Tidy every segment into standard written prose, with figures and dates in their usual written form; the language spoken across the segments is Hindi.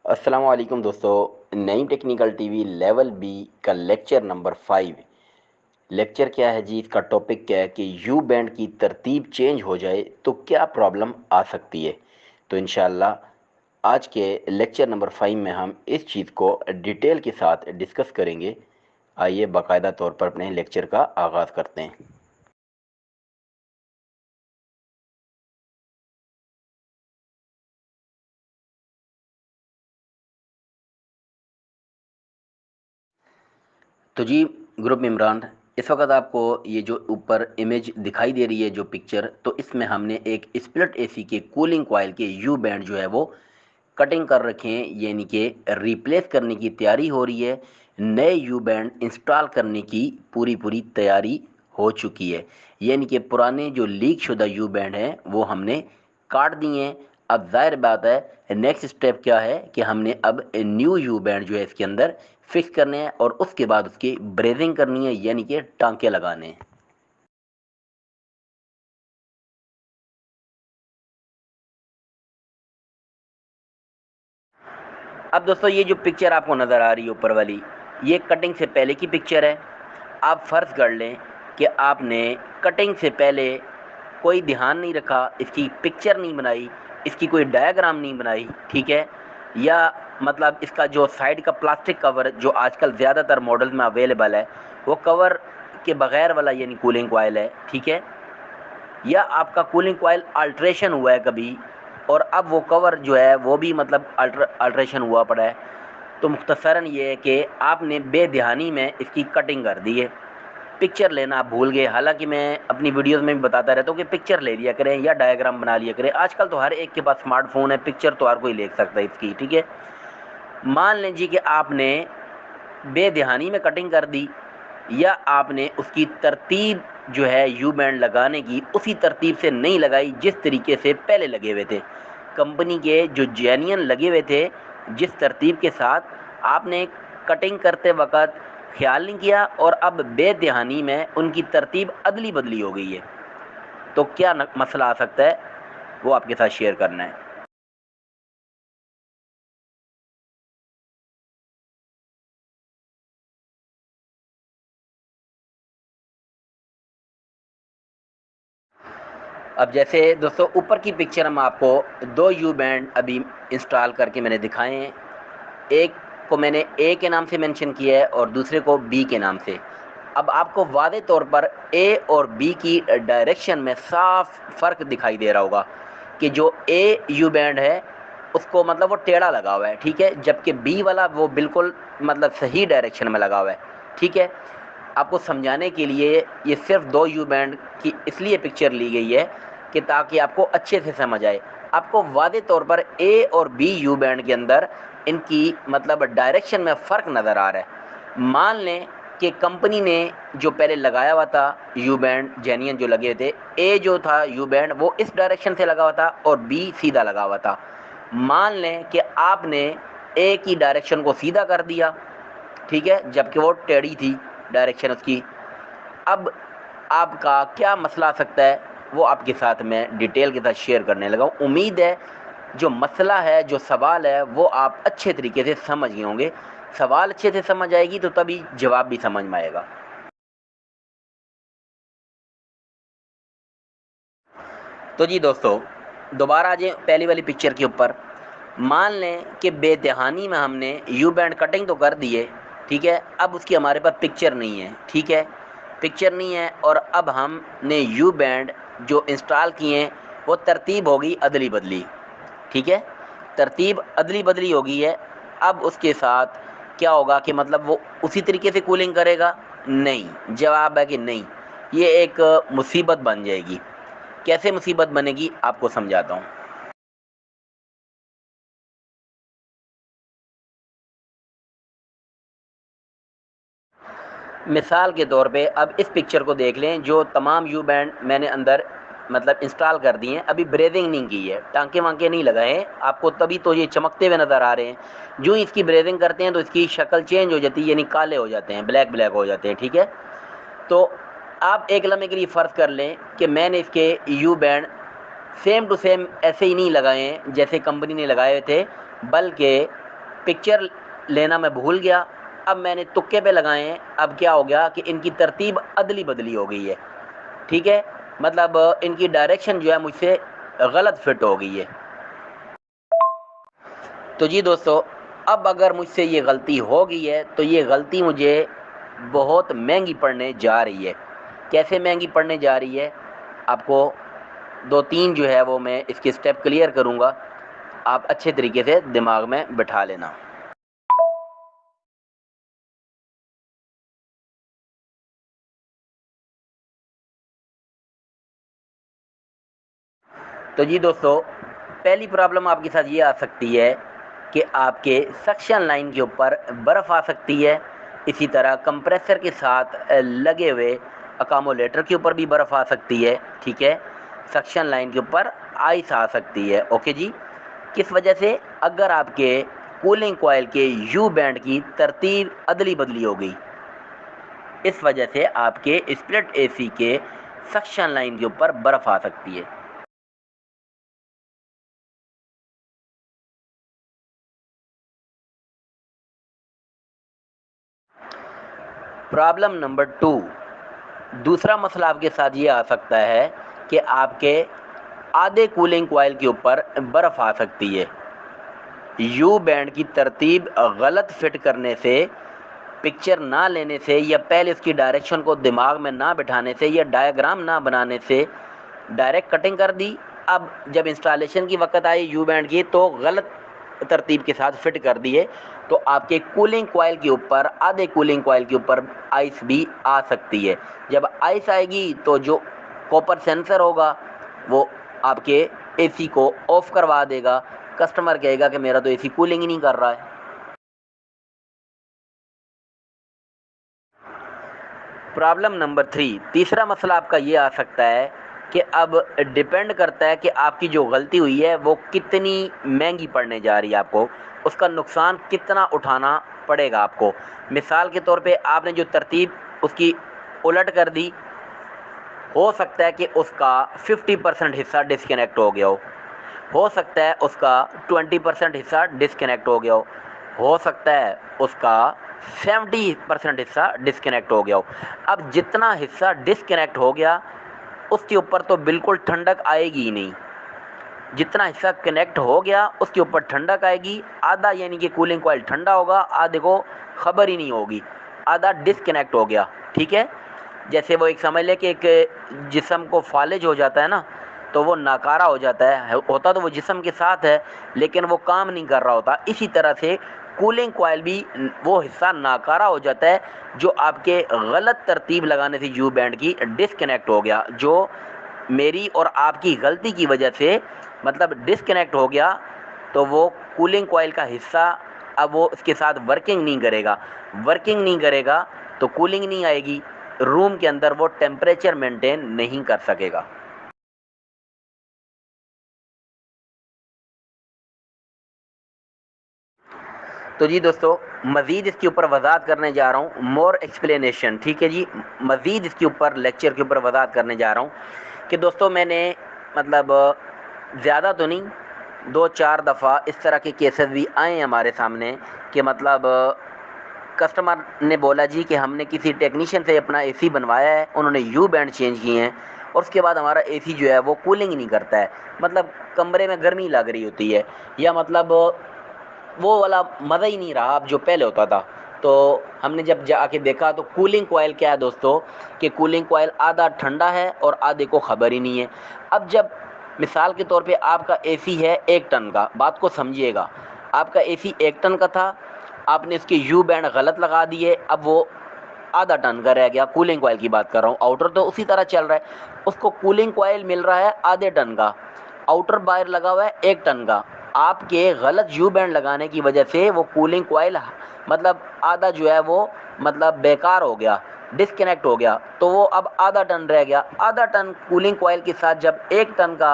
अस्सलाम वालेकुम दोस्तों, नई टेक्निकल टीवी लेवल बी का लेक्चर नंबर 5। लेक्चर क्या है जी? इसका टॉपिक क्या है कि यू बैंड की तरतीब चेंज हो जाए तो क्या प्रॉब्लम आ सकती है। तो इंशाल्लाह आज के लेक्चर नंबर 5 में हम इस चीज़ को डिटेल के साथ डिस्कस करेंगे। आइए बाकायदा तौर पर अपने लेक्चर का आगाज़ करते हैं। तो जी, ग्रुप इमरान, इस वक्त आपको ये जो ऊपर इमेज दिखाई दे रही है जो पिक्चर, तो इसमें हमने एक स्प्लिट एसी के कूलिंग कॉइल के यू बैंड जो है वो कटिंग कर रखे हैं, यानी कि रिप्लेस करने की तैयारी हो रही है। नए यू बैंड इंस्टॉल करने की पूरी पूरी तैयारी हो चुकी है, यानी कि पुराने जो लीक शुदा यू बैंड हैं वो हमने काट दिए हैं। अब जाहिर बात है नेक्स्ट स्टेप क्या है कि हमने अब न्यू यू बैंड जो है इसके अंदर फिक्स करने हैं और उसके बाद उसकी ब्रेजिंग करनी है, यानी कि टांके लगाने हैं। अब दोस्तों, ये जो पिक्चर आपको नज़र आ रही है ऊपर वाली, ये कटिंग से पहले की पिक्चर है। आप फ़र्ज़ कर लें कि आपने कटिंग से पहले कोई ध्यान नहीं रखा, इसकी पिक्चर नहीं बनाई, इसकी कोई डायग्राम नहीं बनाई, ठीक है। या मतलब इसका जो साइड का प्लास्टिक कवर जो आजकल ज़्यादातर मॉडल में अवेलेबल है, वो कवर के बगैर वाला यानी कूलिंग कॉइल है, ठीक है। या आपका कूलिंग कॉइल अल्ट्रेशन हुआ है कभी, और अब वो कवर जो है वो भी मतलब अल्ट्रेशन हुआ पड़ा है। तो मुख्तसरन ये है कि आपने बेध्यानी में इसकी कटिंग कर दी है। पिक्चर लेना आप भूल गए, हालांकि मैं अपनी वीडियोस में भी बताता रहता हूँ कि पिक्चर ले लिया करें या डायग्राम बना लिया करें। आजकल तो हर एक के पास स्मार्टफोन है, पिक्चर तो हर कोई ले सकता है इसकी, ठीक है। मान लीजिए कि आपने बेध्यानी में कटिंग कर दी, या आपने उसकी तरतीब जो है यू बैंड लगाने की उसी तरतीब से नहीं लगाई जिस तरीके से पहले लगे हुए थे। कंपनी के जो जेन्युइन लगे हुए थे जिस तरतीब के साथ, आपने कटिंग करते वक्त ख्याल नहीं किया और अब बेध्यानी में उनकी तरतीब अदली बदली हो गई है। तो क्या मसला आ सकता है, वो आपके साथ शेयर करना है। अब जैसे दोस्तों, ऊपर की पिक्चर हम आपको दो यू बैंड अभी इंस्टॉल करके मैंने दिखाए हैं। एक को मैंने ए के नाम से मेंशन किया है और दूसरे को बी के नाम से। अब आपको वादे तौर पर ए और बी की डायरेक्शन में साफ फ़र्क दिखाई दे रहा होगा कि जो ए यू बैंड है उसको मतलब वो टेढ़ा लगा हुआ है, ठीक है, जबकि बी वाला वो बिल्कुल मतलब सही डायरेक्शन में लगा हुआ है, ठीक है। आपको समझाने के लिए ये सिर्फ दो यू बैंड की इसलिए पिक्चर ली गई है कि ताकि आपको अच्छे से समझ आए। आपको वादे तौर पर ए और बी यू बैंड के अंदर इनकी मतलब डायरेक्शन में फ़र्क नज़र आ रहा है। मान लें कि कंपनी ने जो पहले लगाया हुआ था यू बैंड जेन्युइन जो लगे थे, ए जो था यू बैंड वो इस डायरेक्शन से लगा हुआ था और बी सीधा लगा हुआ था। मान लें कि आपने ए की डायरेक्शन को सीधा कर दिया, ठीक है, जबकि वो टेढ़ी थी डायरेक्शन उसकी। अब आपका क्या मसला आ सकता है वो आपके साथ मैं डिटेल के साथ शेयर करने लगा हूँ। उम्मीद है जो मसला है, जो सवाल है, वो आप अच्छे तरीके से समझ गए होंगे। सवाल अच्छे से समझ आएगी तो तभी जवाब भी समझ में आएगा। तो जी दोस्तों, दोबारा आ जाए पहली वाली पिक्चर के ऊपर। मान लें कि बेदहानी में हमने यू बैंड कटिंग तो कर दी है, ठीक है। अब उसकी हमारे पास पिक्चर नहीं है, ठीक है, पिक्चर नहीं है, और अब हमने यू बैंड जो इंस्टॉल किए हैं वो तरतीब हो गई अदली बदली, ठीक है। तरतीब अदली बदली हो गई है। अब उसके साथ क्या होगा कि मतलब वो उसी तरीके से कूलिंग करेगा? नहीं, जवाब है कि नहीं। ये एक मुसीबत बन जाएगी। कैसे मुसीबत बनेगी आपको समझाता हूँ। मिसाल के तौर पे अब इस पिक्चर को देख लें, जो तमाम यू बैंड मैंने अंदर मतलब इंस्टॉल कर दिए हैं, अभी ब्रेजिंग नहीं की है, टांके वांके नहीं लगाए हैं आपको, तभी तो ये चमकते हुए नज़र आ रहे हैं। जो इसकी ब्रेजिंग करते हैं तो इसकी शक्ल चेंज हो जाती है, यानी काले हो जाते हैं, ब्लैक ब्लैक हो जाते हैं, ठीक है। तो आप एक लम्हे के लिए फ़र्ज़ कर लें कि मैंने इसके U band same to same ऐसे ही नहीं लगाए हैं जैसे कंपनी ने लगाए हुए थे, बल्कि पिक्चर लेना मैं भूल गया, अब मैंने तुक्के पे लगाए हैं, अब क्या हो गया कि इनकी तरतीब अदली बदली हो गई है, ठीक है, मतलब इनकी डायरेक्शन जो है मुझसे गलत फिट हो गई है। तो जी दोस्तों, अब अगर मुझसे ये गलती हो गई है तो ये गलती मुझे बहुत महंगी पड़ने जा रही है। कैसे महंगी पड़ने जा रही है, आपको 2-3 जो है वो मैं इसके स्टेप क्लियर करूँगा, आप अच्छे तरीके से दिमाग में बिठा लेना। तो जी दोस्तों, पहली प्रॉब्लम आपके साथ ये आ सकती है कि आपके सक्शन लाइन के ऊपर बर्फ़ आ सकती है। इसी तरह कंप्रेसर के साथ लगे हुए अकोमोडेटर के ऊपर भी बर्फ़ आ सकती है, ठीक है। सक्शन लाइन के ऊपर आइस आ सकती है, ओके जी। किस वजह से? अगर आपके कूलिंग कॉइल के यू बैंड की तरतीब अदली बदली हो गई, इस वजह से आपके स्प्लिट एसी के सक्शन लाइन के ऊपर बर्फ़ आ सकती है। प्रॉब्लम नंबर 2, दूसरा मसला आपके साथ ये आ सकता है कि आपके आधे कूलिंग कॉइल के ऊपर बर्फ़ आ सकती है। यू बैंड की तरतीब गलत फिट करने से, पिक्चर ना लेने से, या पहले उसकी डायरेक्शन को दिमाग में ना बिठाने से, या डायग्राम ना बनाने से डायरेक्ट कटिंग कर दी। अब जब इंस्टॉलेशन की वक्त आई यू बैंड की तो गलत तरतीब के साथ फिट कर दिए, तो आपके कूलिंग कॉइल के ऊपर, आधे कूलिंग कॉइल के ऊपर आइस भी आ सकती है। जब आइस आएगी तो जो कॉपर सेंसर होगा वो आपके एसी को ऑफ करवा देगा। कस्टमर कहेगा कि मेरा तो एसी कूलिंग ही नहीं कर रहा है। प्रॉब्लम नंबर 3, तीसरा मसला आपका ये आ सकता है कि अब डिपेंड करता है कि आपकी जो गलती हुई है वो कितनी महंगी पड़ने जा रही है आपको, उसका नुकसान कितना उठाना पड़ेगा आपको। मिसाल के तौर पे आपने जो तरतीब उसकी उलट कर दी, हो सकता है कि उसका 50% हिस्सा डिस्कनेक्ट हो गया हो सकता है उसका 20% हिस्सा डिस्कनेक्ट हो गया हो सकता है उसका 70% हिस्सा डिस्कनेक्ट हो गया हो। अब जितना हिस्सा डिस्कनेक्ट हो गया उसके ऊपर तो बिल्कुल ठंडक आएगी ही नहीं, जितना हिस्सा कनेक्ट हो गया उसके ऊपर ठंडक आएगी। आधा यानी कि कूलिंग कॉइल ठंडा होगा, आधे को खबर ही नहीं होगी, आधा डिस्कनेक्ट हो गया, ठीक है। जैसे वो एक समझ ले कि एक जिस्म को फालिज हो जाता है ना, तो वो नाकारा हो जाता है, होता तो वो जिस्म के साथ है लेकिन वो काम नहीं कर रहा होता। इसी तरह से कूलिंग कॉइल भी वो हिस्सा नाकारा हो जाता है जो आपके गलत तरतीब लगाने से यू बैंड की डिस्कनेक्ट हो गया, जो मेरी और आपकी गलती की वजह से मतलब डिस्कनेक्ट हो गया। तो वो कूलिंग कॉइल का हिस्सा अब वो इसके साथ वर्किंग नहीं करेगा, वर्किंग नहीं करेगा तो कूलिंग नहीं आएगी, रूम के अंदर वो टेम्परेचर मेंटेन नहीं कर सकेगा। तो जी दोस्तों, मज़ीद इसके ऊपर वज़ाहत करने जा रहा हूँ, मोर एक्सप्लेनेशन, ठीक है जी। मज़ीद इसके ऊपर लेक्चर के ऊपर वज़ाहत करने जा रहा हूँ कि दोस्तों मैंने मतलब ज़्यादा तो नहीं, 2-4 दफ़ा इस तरह के केसेस भी आए हैं हमारे सामने कि मतलब कस्टमर ने बोला जी कि हमने किसी टेक्नीशियन से अपना एसी बनवाया है, उन्होंने यू बैंड चेंज किए हैं और उसके बाद हमारा एसी जो है वो कूलिंग ही नहीं करता है, मतलब कमरे में गर्मी लग रही होती है, या मतलब वो वाला मज़ा ही नहीं रहा अब जो पहले होता था। तो हमने जब जाके देखा तो कूलिंग कॉइल क्या है दोस्तों, कि कूलिंग कॉइल आधा ठंडा है और आधे को ख़बर ही नहीं है। अब जब मिसाल के तौर पे आपका एसी है 1 टन का, बात को समझिएगा, आपका एसी 1 टन का था, आपने इसके यू बैंड गलत लगा दिए, अब वो आधा टन का रह गया। कूलिंग कॉइल की बात कर रहा हूँ, आउटर तो उसी तरह चल रहा है, उसको कूलिंग कॉइल मिल रहा है आधे टन का, आउटर बायर लगा हुआ है 1 टन का। आपके गलत यू बैंड लगाने की वजह से वो कूलिंग कॉइल मतलब आधा जो है वो मतलब बेकार हो गया, डिस्कनेक्ट हो गया, तो वो अब आधा टन रह गया। आधा टन कूलिंग कॉइल के साथ जब 1 टन का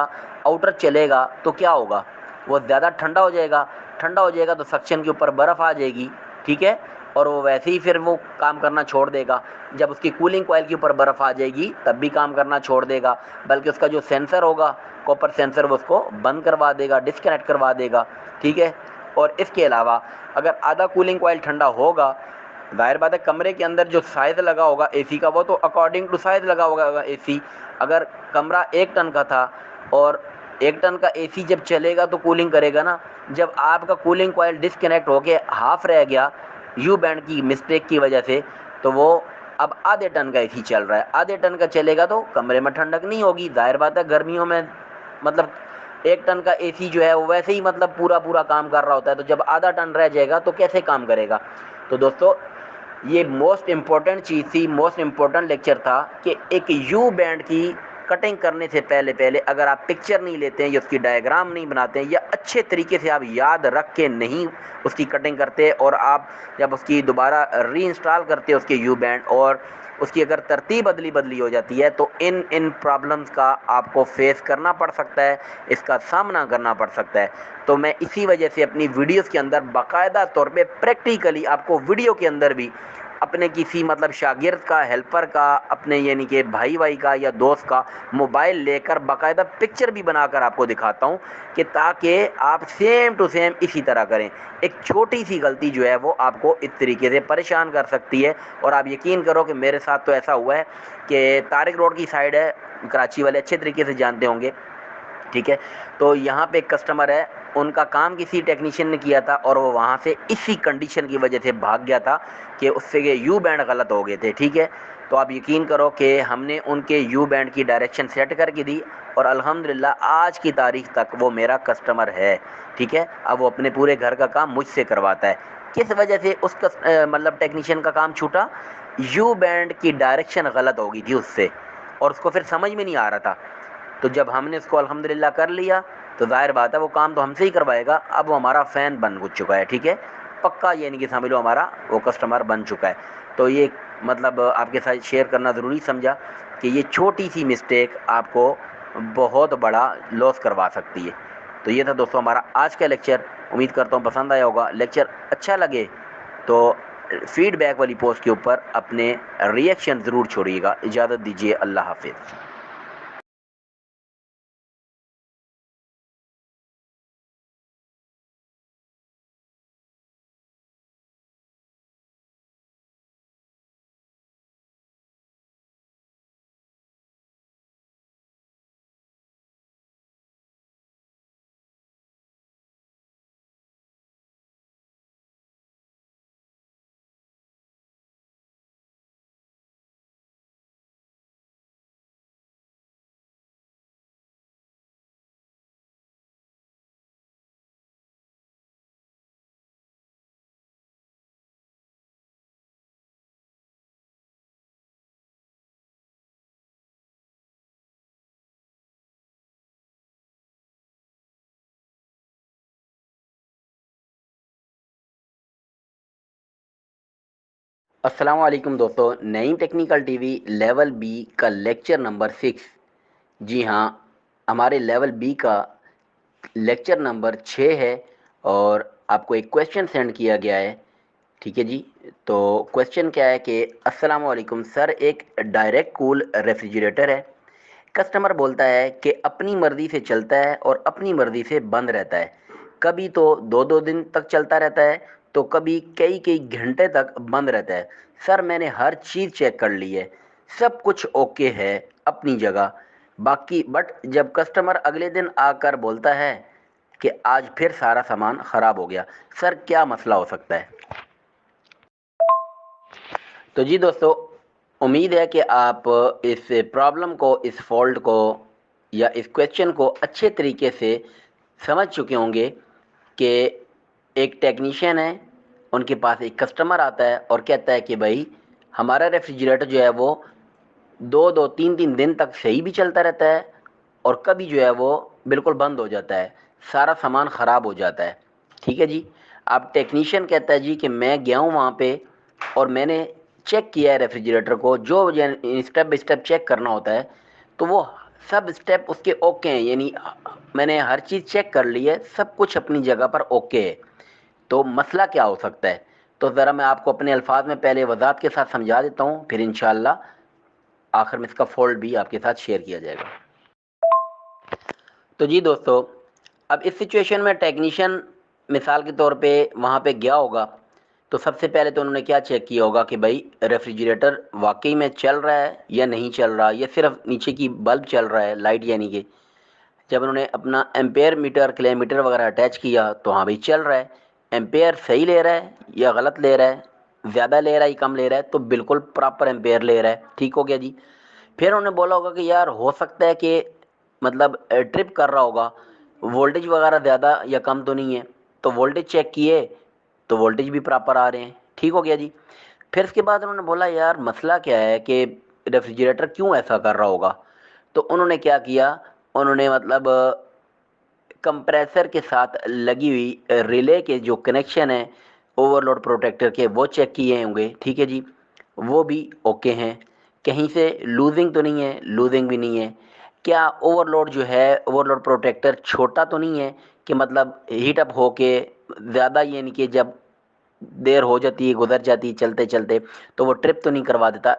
आउटर चलेगा तो क्या होगा, वो ज़्यादा ठंडा हो जाएगा, ठंडा हो जाएगा तो सक्शन के ऊपर बर्फ़ आ जाएगी, ठीक है, और वो वैसे ही फिर वो काम करना छोड़ देगा। जब उसकी कूलिंग कॉइल के ऊपर बर्फ़ आ जाएगी तब भी काम करना छोड़ देगा, बल्कि उसका जो सेंसर होगा, कॉपर सेंसर, वो उसको बंद करवा देगा, डिस्कनेक्ट करवा देगा, ठीक है। और इसके अलावा अगर आधा कूलिंग कॉइल ठंडा होगा, ज़ाहिर बात है कमरे के अंदर जो साइज़ लगा होगा एसी का वो तो अकॉर्डिंग टू साइज़ लगा होगा एसी। अगर कमरा 1 टन का था और 1 टन का एसी जब चलेगा तो कूलिंग करेगा ना। जब आपका कूलिंग कॉइल डिस्कनेक्ट होके हाफ रह गया यू बैंड की मिस्टेक की वजह से, तो वो अब आधे टन का एसी चल रहा है। आधे टन का चलेगा तो कमरे में ठंडक नहीं होगी। ज़ाहिर बात है गर्मियों में मतलब 1 टन का एसी जो है वो वैसे ही मतलब पूरा काम कर रहा होता है, तो जब आधा टन रह जाएगा तो कैसे काम करेगा। तो दोस्तों ये मोस्ट इम्पॉर्टेंट चीज़ थी, मोस्ट इम्पॉर्टेंट लेक्चर था कि एक यू बैंड की कटिंग करने से पहले अगर आप पिक्चर नहीं लेते हैं या उसकी डायग्राम नहीं बनाते हैं या अच्छे तरीके से आप याद रख के नहीं उसकी कटिंग करते, और आप जब उसकी दोबारा रीइंस्टॉल करते हैं उसके यू बैंड और उसकी अगर तरतीब बदली हो जाती है, तो इन प्रॉब्लम्स का आपको फेस करना पड़ सकता है, इसका सामना करना पड़ सकता है। तो मैं इसी वजह से अपनी वीडियोस के अंदर बाकायदा तौर पे प्रैक्टिकली आपको वीडियो के अंदर भी अपने किसी मतलब शागिर्द का, हेल्पर का, अपने यानी कि भाई का या दोस्त का मोबाइल लेकर बाकायदा पिक्चर भी बनाकर आपको दिखाता हूँ कि ताकि आप सेम टू सेम इसी तरह करें। एक छोटी सी गलती जो है वो आपको इस तरीके से परेशान कर सकती है। और आप यकीन करो कि मेरे साथ तो ऐसा हुआ है कि तारिक रोड की साइड है, कराची वाले अच्छे तरीके से जानते होंगे, ठीक है। तो यहाँ पे एक कस्टमर है, उनका काम किसी टेक्नीशियन ने किया था और वो वहाँ से इसी कंडीशन की वजह से भाग गया था कि उससे ये यू बैंड गलत हो गए थे, ठीक है। तो आप यकीन करो कि हमने उनके यू बैंड की डायरेक्शन सेट करके दी और अल्हम्दुलिल्लाह आज की तारीख तक वो मेरा कस्टमर है, ठीक है। अब वो अपने पूरे घर का काम मुझसे करवाता है। किस वजह से उस मतलब टेक्नीशियन का काम छूटा, यू बैंड की डायरेक्शन गलत हो गई थी उससे और उसको फिर समझ में नहीं आ रहा था। तो जब हमने इसको अल्हम्दुलिल्लाह कर लिया तो ज़ाहिर बात है वो काम तो हमसे ही करवाएगा। अब वो हमारा फ़ैन बन चुका है, ठीक है, पक्का यानी कि समझ लो हमारा वो कस्टमर बन चुका है। तो ये मतलब आपके साथ शेयर करना ज़रूरी समझा कि ये छोटी सी मिस्टेक आपको बहुत बड़ा लॉस करवा सकती है। तो ये था दोस्तों हमारा आज का लेक्चर। उम्मीद करता हूँ पसंद आया होगा। लेक्चर अच्छा लगे तो फीडबैक वाली पोस्ट के ऊपर अपने रिएक्शन ज़रूर छोड़िएगा। इजाज़त दीजिए, अल्लाह हाफिज़। अस्सलाम वालेकुम दोस्तों, नई टेक्निकल टीवी लेवल बी का लेक्चर नंबर 6। जी हाँ, हमारे लेवल बी का लेक्चर नंबर 6 है और आपको एक क्वेश्चन सेंड किया गया है, ठीक है जी। तो क्वेश्चन क्या है कि अस्सलाम वालेकुम सर, एक डायरेक्ट कूल रेफ्रिजरेटर है। कस्टमर बोलता है कि अपनी मर्ज़ी से चलता है और अपनी मर्ज़ी से बंद रहता है। कभी तो 2-2 दिन तक चलता रहता है, तो कभी कई-कई घंटे तक बंद रहता है। सर मैंने हर चीज़ चेक कर ली है, सब कुछ ओके है अपनी जगह। बाकी बट जब कस्टमर अगले दिन आकर बोलता है कि आज फिर सारा सामान ख़राब हो गया, सर क्या मसला हो सकता है? तो जी दोस्तों, उम्मीद है कि आप इस प्रॉब्लम को, इस फॉल्ट को या इस क्वेश्चन को अच्छे तरीके से समझ चुके होंगे कि एक टेक्नीशियन है, उनके पास एक कस्टमर आता है और कहता है कि भाई हमारा रेफ्रिजरेटर जो है वो 2-2, 3-3 दिन तक सही भी चलता रहता है और कभी जो है वो बिल्कुल बंद हो जाता है, सारा सामान ख़राब हो जाता है, ठीक है जी। अब टेक्नीशियन कहता है जी कि मैं गया हूँ वहाँ पे और मैंने चेक किया है रेफ्रिजरेटर को, जो स्टेप बाय स्टेप चेक करना होता है, तो वो सब स्टेप उसके ओके हैं, यानी मैंने हर चीज़ चेक कर ली है, सब कुछ अपनी जगह पर ओके है। तो मसला क्या हो सकता है? तो ज़रा मैं आपको अपने अल्फाज में पहले वज़ाहत के साथ समझा देता हूँ, फिर इंशाअल्लाह आखिर में इसका फ़ॉल्ट भी आपके साथ शेयर किया जाएगा। तो जी दोस्तों, अब इस सिचुएशन में टेक्नीशियन मिसाल के तौर पे वहाँ पे गया होगा, तो सबसे पहले तो उन्होंने क्या चेक किया होगा कि भाई रेफ्रिजरेटर वाकई में चल रहा है या नहीं चल रहा, या सिर्फ नीचे की बल्ब चल रहा है, लाइट यानी कि। जब उन्होंने अपना एम्पेयर मीटर, किलोमीटर वगैरह अटैच किया तो हाँ भाई चल रहा है, एम्पेयर सही ले रहा है या गलत ले रहा है, ज़्यादा ले रहा है या कम ले रहा है, तो बिल्कुल प्रॉपर एम्पेयर ले रहा है, ठीक हो गया जी। फिर उन्होंने बोला होगा कि यार हो सकता है कि मतलब ट्रिप कर रहा होगा, वोल्टेज वगैरह ज़्यादा या कम तो नहीं है, तो वोल्टेज चेक किए तो वोल्टेज भी प्रॉपर आ रहे हैं, ठीक हो गया जी। फिर उसके बाद उन्होंने बोला यार मसला क्या है कि रेफ्रिजरेटर क्यों ऐसा कर रहा होगा। तो उन्होंने क्या किया, उन्होंने मतलब कंप्रेसर के साथ लगी हुई रिले के जो कनेक्शन है ओवरलोड प्रोटेक्टर के, वो चेक किए होंगे, ठीक है जी। वो भी ओके हैं, कहीं से लूजिंग तो नहीं है, लूजिंग भी नहीं है। क्या ओवरलोड जो है, ओवरलोड प्रोटेक्टर छोटा तो नहीं है कि मतलब हीट अप होके ज़्यादा, यानी कि जब देर हो जाती है, गुजर जाती है चलते चलते, तो वो ट्रिप तो नहीं करवा देता,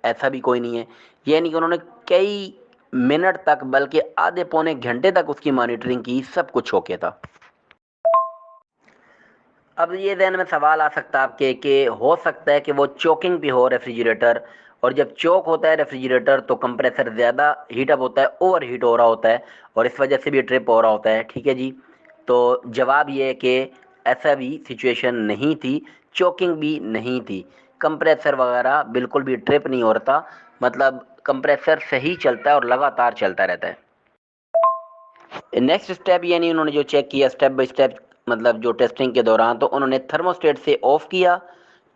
ऐसा भी कोई नहीं है। यानी कि उन्होंने कई मिनट तक, बल्कि आधे पौने घंटे तक उसकी मॉनिटरिंग की, सब कुछ ओके था। अब ये ज़हन में सवाल आ सकता है आपके कि हो सकता है कि वो चोकिंग भी हो रेफ्रिजरेटर, और जब चोक होता है रेफ्रिजरेटर तो कंप्रेसर ज़्यादा हीटअप होता है, ओवर हीट हो रहा होता है, और इस वजह से भी ट्रिप हो रहा होता है, ठीक है जी। तो जवाब ये है कि ऐसा भी सिचुएशन नहीं थी, चोकिंग भी नहीं थी, कंप्रेसर वगैरह बिल्कुल भी ट्रिप नहीं हो रहा था, मतलब कंप्रेसर सही चलता है और लगातार चलता रहता है। नेक्स्ट स्टेप यानी उन्होंने जो चेक किया स्टेप बाय स्टेप, मतलब जो टेस्टिंग के दौरान, तो उन्होंने थर्मोस्टेट से ऑफ किया,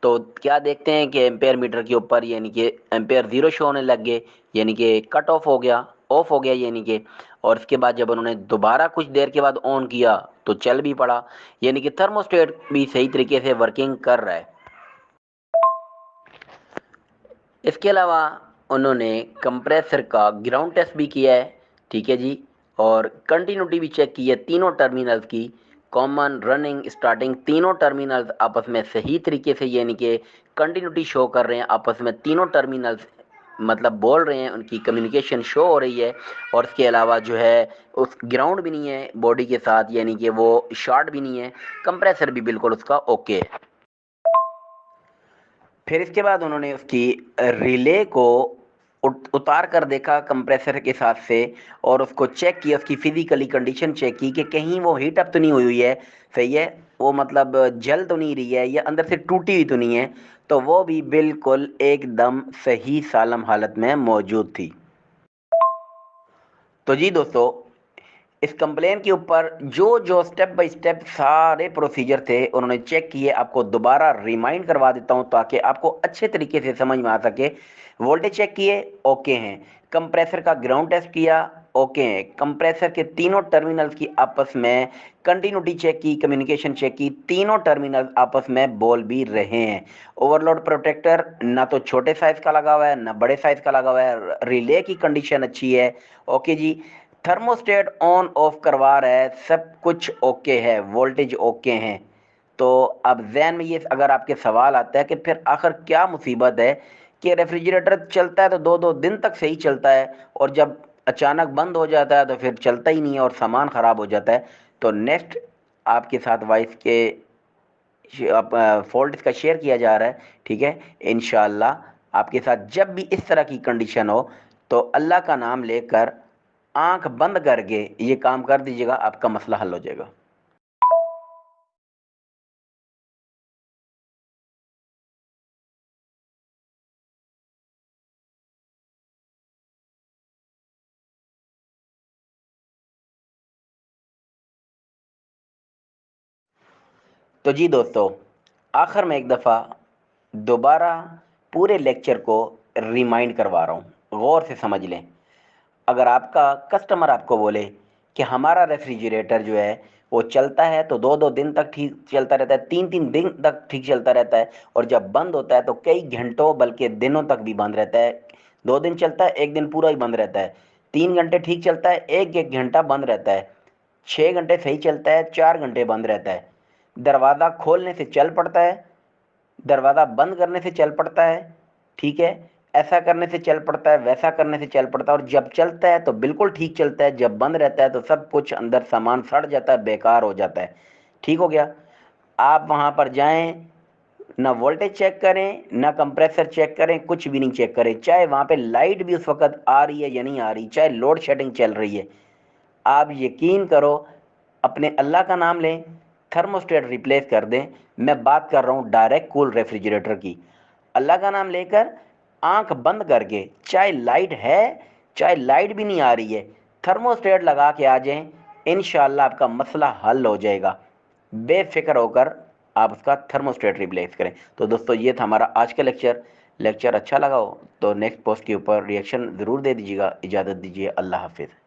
तो क्या देखते हैं कि एम्पेयर मीटर के ऊपर यानी कि एम्पेयर ज़ीरो शो होने लग गए, यानी कि कट ऑफ हो गया, ऑफ हो गया यानी कि। और इसके बाद जब उन्होंने दोबारा कुछ देर के बाद ऑन किया तो चल भी पड़ा, यानी कि थर्मोस्टेट भी सही तरीके से वर्किंग कर रहा है। इसके अलावा उन्होंने कंप्रेसर का ग्राउंड टेस्ट भी किया है, ठीक है जी, और कंटिन्यूटी भी चेक की है तीनों टर्मिनल्स की, कॉमन, रनिंग, स्टार्टिंग, तीनों टर्मिनल्स आपस में सही तरीके से यानी कि कंटिन्यूटी शो कर रहे हैं आपस में, तीनों टर्मिनल्स मतलब बोल रहे हैं, उनकी कम्युनिकेशन शो हो रही है। और इसके अलावा जो है उस ग्राउंड भी नहीं है बॉडी के साथ, यानी कि वो शॉर्ट भी नहीं है, कंप्रेसर भी बिल्कुल उसका ओके है। फिर इसके बाद उन्होंने उसकी रिले को उतार कर देखा कंप्रेसर के साथ से, और उसको चेक किया, उसकी फिजिकली कंडीशन चेक की कि कहीं वो हीट अप तो नहीं हुई है, सही है, वो मतलब जल तो नहीं रही है या अंदर से टूटी हुई तो नहीं है, तो वो भी बिल्कुल एकदम सही सालम हालत में मौजूद थी। तो जी दोस्तों, इस कंप्लेन के ऊपर जो जो स्टेप बाय स्टेप सारे प्रोसीजर थे उन्होंने चेक किए, आपको दोबारा रिमाइंड करवा देता हूं ताकि आपको अच्छे तरीके से समझ में आ सके। वोल्टेज चेक किए, ओके हैं। कंप्रेसर का ग्राउंड टेस्ट किया, ओके हैं। कंप्रेसर के तीनों टर्मिनल्स की आपस में कंटिन्यूटी चेक की, कम्युनिकेशन चेक की, तीनों टर्मिनल आपस में बोल भी रहे हैं। ओवरलोड प्रोटेक्टर ना तो छोटे साइज का लगा हुआ है ना बड़े साइज का लगा हुआ है, रिले की कंडीशन अच्छी है, okay ji. Thermostat on off करवा रहा है, सब कुछ ओके है, वोल्टेज ओके हैं। तो अब जहन में ये अगर आपके सवाल आता है कि फिर आखिर क्या मुसीबत है कि रेफ्रिजरेटर चलता है तो दो दो दिन तक सही चलता है, और जब अचानक बंद हो जाता है तो फिर चलता ही नहीं है और सामान ख़राब हो जाता है। तो नेक्स्ट आपके साथ वाइस के फॉल्ट इसका शेयर किया जा रहा है, ठीक है। इंशाल्लाह आपके साथ जब भी इस तरह की कंडीशन हो तो अल्लाह का नाम लेकर आंख बंद करके ये काम कर दीजिएगा, आपका मसला हल हो जाएगा। तो जी दोस्तों, आखिर में एक दफ़ा दोबारा पूरे लेक्चर को रिमाइंड करवा रहा हूँ, गौर से समझ लें। अगर आपका कस्टमर आपको बोले कि हमारा रेफ्रिजरेटर जो है वो चलता है तो दो दो दिन तक ठीक चलता रहता है, तीन तीन दिन तक ठीक चलता रहता है, और जब बंद होता है तो कई घंटों बल्कि दिनों तक भी बंद रहता है। 2 दिन चलता है, एक दिन पूरा ही बंद रहता है। 3 घंटे ठीक चलता है, एक एक घंटा बंद रहता है। 6 घंटे सही चलता है, 4 घंटे बंद रहता है। दरवाज़ा खोलने से चल पड़ता है, दरवाज़ा बंद करने से चल पड़ता है, ठीक है। ऐसा करने से चल पड़ता है, वैसा करने से चल पड़ता है, और जब चलता है तो बिल्कुल ठीक चलता है, जब बंद रहता है तो सब कुछ अंदर सामान सड़ जाता है, बेकार हो जाता है, ठीक हो गया। आप वहाँ पर जाएं, ना वोल्टेज चेक करें, ना कंप्रेसर चेक करें, कुछ भी नहीं चेक करें, चाहे वहाँ पे लाइट भी उस वक्त आ रही है या नहीं आ रही, चाहे लोड शेडिंग चल रही है, आप यकीन करो, अपने अल्लाह का नाम लें, थर्मोस्टेट रिप्लेस कर दें। मैं बात कर रहा हूँ डायरेक्ट कूल रेफ्रिजरेटर की। अल्लाह का नाम लेकर आंख बंद करके, चाहे लाइट है चाहे लाइट भी नहीं आ रही है, थर्मोस्टेट लगा के आ जाएं, इंशाल्लाह आपका मसला हल हो जाएगा। बेफिक्र होकर आप उसका थर्मोस्टेट रिप्लेस करें। तो दोस्तों ये था हमारा आज का लेक्चर अच्छा लगा हो तो नेक्स्ट पोस्ट के ऊपर रिएक्शन ज़रूर दे दीजिएगा। इजाज़त दीजिए, अल्लाह हाफिज़।